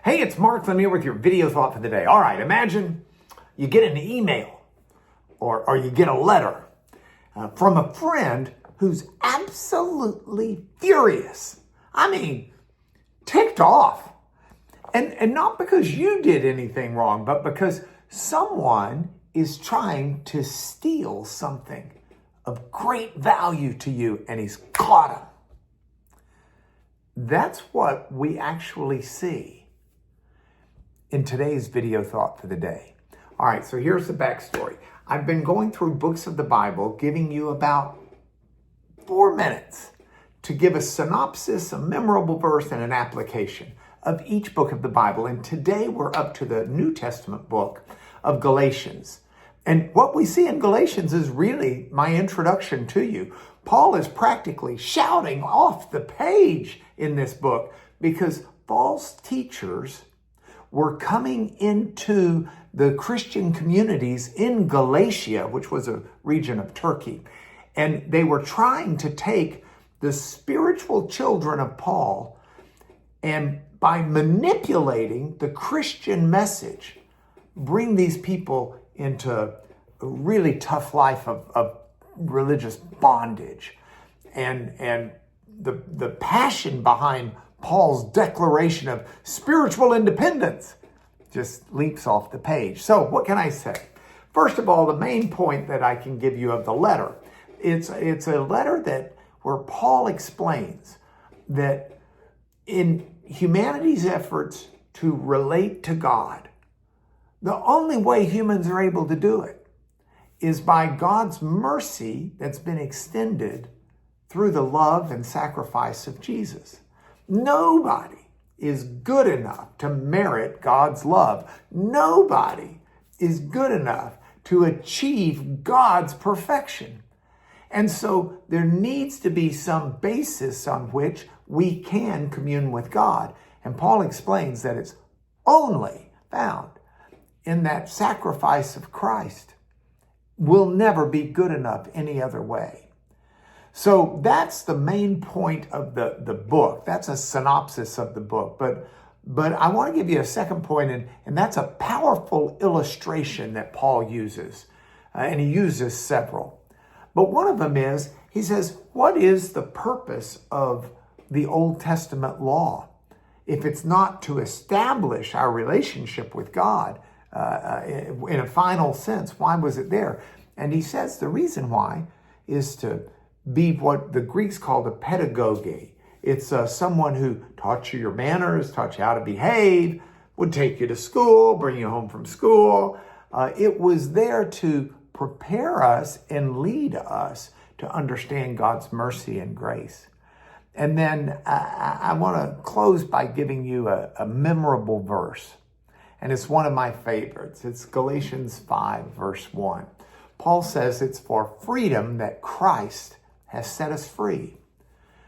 Hey, it's Mark Lanier with your video thought for the day. All right, imagine you get an email or you get a letter from a friend who's absolutely furious. I mean, ticked off. And not because you did anything wrong, but because someone is trying to steal something of great value to you and he's caught him. That's what we actually see in today's video thought for the day. All right, so here's the backstory. I've been going through books of the Bible, giving you about 4 minutes to give a synopsis, a memorable verse, and an application of each book of the Bible. And today we're up to the New Testament book of Galatians. And what we see in Galatians is really my introduction to you. Paul is practically shouting off the page in this book because false teachers were coming into the Christian communities in Galatia, which was a region of Turkey. And they were trying to take the spiritual children of Paul and by manipulating the Christian message, bring these people into a really tough life of religious bondage. And the passion behind Paul's declaration of spiritual independence just leaps off the page. So what can I say? First of all, the main point that I can give you of the letter, it's a letter where Paul explains that in humanity's efforts to relate to God, the only way humans are able to do it is by God's mercy that's been extended through the love and sacrifice of Jesus. Nobody is good enough to merit God's love. Nobody is good enough to achieve God's perfection. And so there needs to be some basis on which we can commune with God. And Paul explains that it's only found in that sacrifice of Christ. Will never be good enough any other way. So that's the main point of the book. That's a synopsis of the book. But I want to give you a second point, and that's a powerful illustration that Paul uses. And he uses several. But one of them is, he says, what is the purpose of the Old Testament law? If it's not to establish our relationship with God in a final sense, why was it there? And he says the reason why is to be what the Greeks called a pedagogue. It's someone who taught you your manners, taught you how to behave, would take you to school, bring you home from school. It was there to prepare us and lead us to understand God's mercy and grace. And then I want to close by giving you a memorable verse. And it's one of my favorites. It's Galatians 5, verse 1. Paul says it's for freedom that Christ has set us free.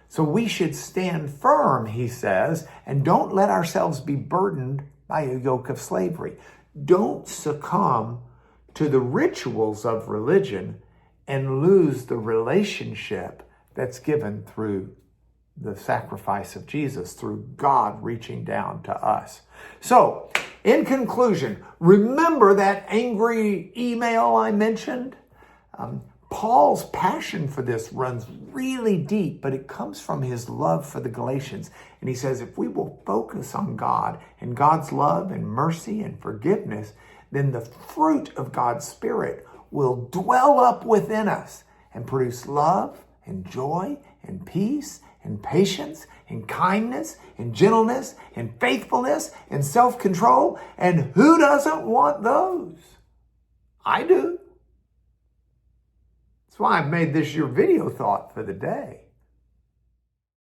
So we should stand firm, he says, and don't let ourselves be burdened by a yoke of slavery. Don't succumb to the rituals of religion and lose the relationship that's given through the sacrifice of Jesus, through God reaching down to us. So, in conclusion, remember that angry email I mentioned? Paul's passion for this runs really deep, but it comes from his love for the Galatians. And he says, if we will focus on God and God's love and mercy and forgiveness, then the fruit of God's Spirit will dwell up within us and produce love and joy and peace and patience and kindness and gentleness and faithfulness and self-control. And who doesn't want those? I do. That's why I've made this your video thought for the day.